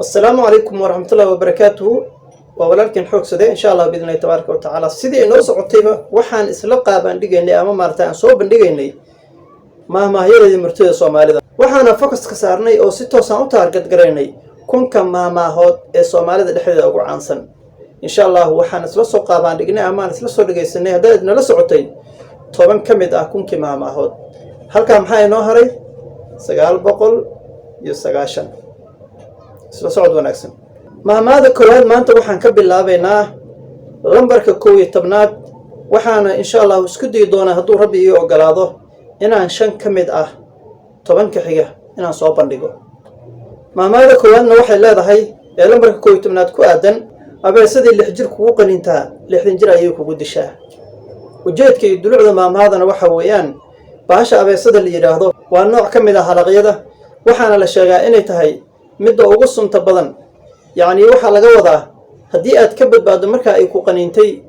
السلام عليكم ورحمة الله وبركاته ولكن حوك سده إن شاء الله بإذن الله تبارك وتعالى سيدي نوص عطيبة وحان إسلقا بندقيني أما مارتان صوب بندقيني ما هي الذي مرتدى صومالي وحانا فوكس كسارني أو ستو سانو تارجت قريني كون كم ما هود الصومالي ذا لحيدا أقو عنسن إن شاء الله وحان إسلسو قابان دقيني أما إسلسو دقيسني هذا إذن لسو عطي طبعا كميد أكون كما ما هود هل كان حاي نوهري سقال بقل يسقاشن isla socod wanaagsan mahmaada koowaad maanta waxaan ka bilaabaynaa lambarka 11aad waxaana insha Allah isku dayi doonaa hadduu Rabbi ii ogolaado inaan 5 kamid ah 10 ka xiga inaan soo bandhigo mahmaada koowaadna waxay leedahay ee lambarka 11aad ku aadan abeesadii 6 jir kugu qanintaa 6 jir ayay kugu dishaa ujeedka iyo dulucda mahmaadana waxa weeyaan baasha abeesada la yiraahdo waa nooc kamid ah halaqyada waxaana la sheegaa inay tahay midda ugu sunta badan yaani waxa laga wadaa hadii aad ka badbaado marka ay ku qaniintay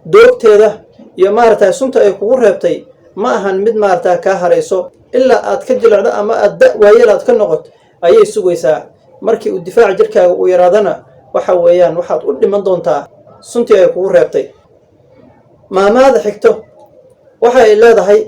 doogteeda iyo maartay sunta ay kugu reebtay ma ahan mid maartay ka harayso ilaa aad ka jilacdo ama aad waayelaad ka noqot ayay sugaysaa markii uu difaac jirkaaga uu yaraadana waxa weeyaan waxaad u dhiman doontaa suntii ay kugu reebtay maamaada xigto waxa ay leedahay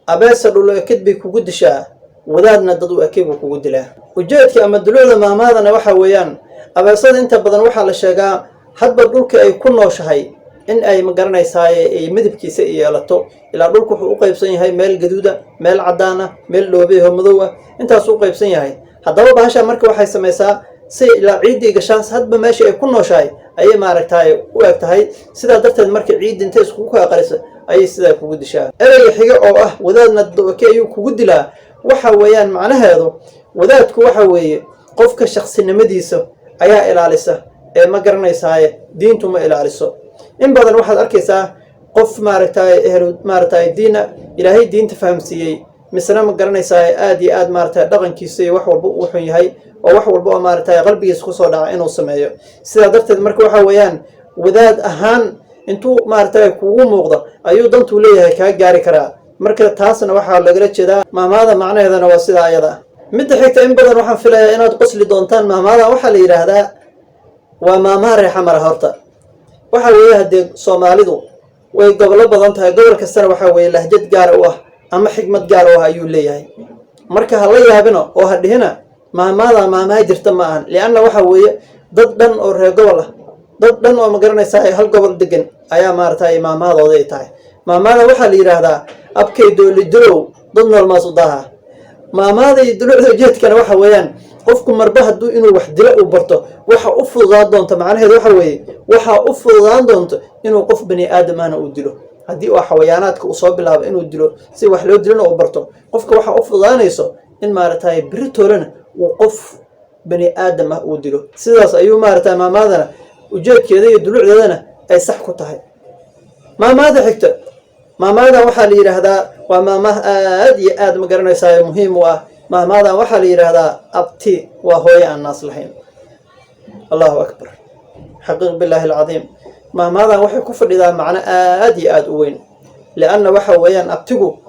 abeesa dhul kadbi kugu dishaa wadaadna dad u akeebo kugu dilaa ujeedka ama dulucda maamaadana waxa weeyaan abeesada inta badan waxa la sheegaa hadba dhulka ay ku nooshahay in ay ma garanaysaa ay midabkiisa yeelato ilaa dhulku wuxuu u qaybsan yahay meel gaduuda meel cadaan ah meel dhoobe oo madow ah intaas uu qaybsan yahay haddaba baasha marka waxay samaysaa si ilaa ciidii gashaas hadba meesha ay ku nooshahay ayay maaragtay u eg tahay sidaa darteed marka ciid inta isku ka qarisa ayay sidaa kugu dishaa ereyga xiga oo ah wadaadna dad ayuu kugu dilaa waxa weeyaan macnaheedu wadaadku waxa weeye qofka shakhsinimadiisa ayaa ilaalisa ee ma garanaysaa diintu ma ilaaliso in badan waxaad arkaysaa qof maaragtay diina ilaahay diinta fahamsiiyay misna ma garanaysaa aad iyo aad maaragtay dhaqankiisa iyo wax walba uu xun yahay oo wax walba oo maaragtay qalbigiisa ku soo dhaca inuu sameeyo sidaa darteed marka waxa weeyaan wadaad ahaan intuu maaragtay kugu muuqdo ayuu dantu leeyahay ka gaari karaa marka taasna waxa laga jeedaa maamaada macnaheedana waa sida ayada mid xigta in badan waxaan filayaa inaad qosli doontaan maamaada waxa la yiraahdaa waa maamaha reexamar horta waxa weeye hadii Soomaalidu way gobol badan tahay gobol kasta waxa weeye lahjad gaar ah ama xigmad gaar ah ayuu leeyahay marka hal yaabino oo hadhina maamaha jirta ma ahan liana waxa weeye dad dhan oo reer gobol ah dad dhan oo ma garanaysaa hal gobol degan ayaa maartay maamaadooda ay tahay maamaada waxa la yiraahdaa abkay dooli dirow dad noolmaas u daha maamaada iyo dulucda jeedkana waxa weeyaan qofku marba haduu inuu wax dilo u barto waxa u fududaan doonto macnaheedu waxa weeye waxa u fududaan doonto inuu qof bani aadamana u dilo hadii uu xayawaanaadka u soo bilaabo inuu dilo si wax loo dilana u barto qofka waxa u fududaanayso in maartay biritoolana uu qof bani aadam ah u dilo sidaas ayuu maartay maamaadana ujeedkeeda iyo dulucdeedana ay sax ku tahay maamaada xigta maamaada waxa la yiraahdaa waa maamaha aad iyo aad ma garanaysaa muhiim u ah maamaada waxa la yiraahdaa abti waa hooyo aan naas lahayn Allahu akbar xaqiiq billahi alazim maamaada waxay ku fadhidaa macna aad iyo aad u weyn laana waxa weeyaan abtigu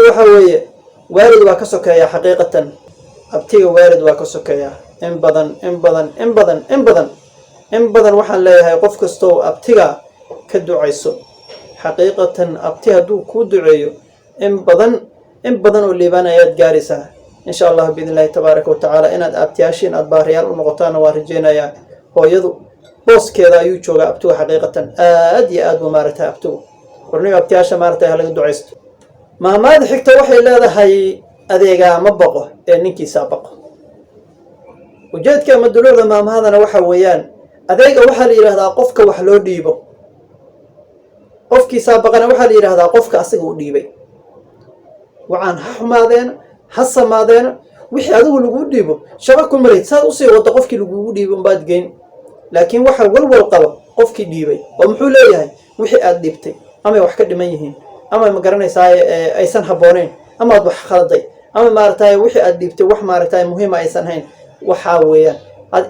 waxa weeye waalid waa ka sokeeya xaqiiqatan abtiga waalid waa ka sokeeya in badan waxaan leeyahay qof kasto abtiga ka ducayso حقيقة أبتي هدو كودعيو إن بدن الليبان آيات جارسة إن شاء الله بإذن الله تبارك وتعالى إن أبتياشين أدباريال ونغطان وارجينا يا هو يدو بوس كذا يوتشوغا أبتو حقيقة آد ومارتها أبتو ورنيو أبتياشا مارتها لك دعيست ما حكتا وحي لا هاي أذيقا مبقو ننكي سابق وجدت كما الدلور ما هذا نوحا ويان أذيقا وحا لإله قفك وحلو ديبو qofkii saabaqana waxa la yiraahdaa qofka asaga u dhiibay waxaan xumaadeen hasamaadeen wixii adigu lagu dhiibo shabakul mareed saad u sii wada qofkii lagu dhiibo baad geyn laakiin waxa walwal qabo qofkii dhiibay oo muxuu leeyahay wixii aad dhiibtay ama wax ka dhiman yihiin ama ma garanaysaa aysan habooneen ama wax khalday ama maartay wixii aad dhiibtay wax maartay muhiim aysan hayn waxa weeyaan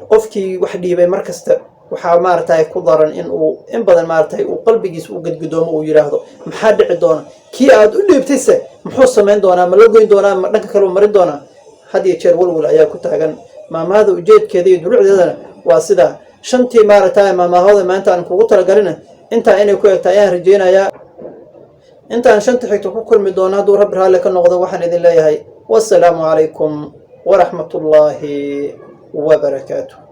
qofkii wax dhiibay markasta waxa maartay ku daran in badan maartay uu qalbigiisa u gadgudoomo uu yiraahdo maxaa dhici doona kii aad u dhiibtayse muxuu sameyn doonaa ma la goyn doonaa ma dhanka kale u marin doonaa hadii jeer walwal ayaa ku taagan maamahada ujeedkeeda iyo dulucdeedana waa sidaa. shantii maaragtay maamahooda maanta aan kugu talagalina intaa inay ku egtahay ayaan rajeynayaa. intaan shanta xigto ku kulmi doono hadduu rabbi raalli ka noqdo waxaan idin leeyahay wassalaamu calaykum waraxmatullaahi wabarakaatuh.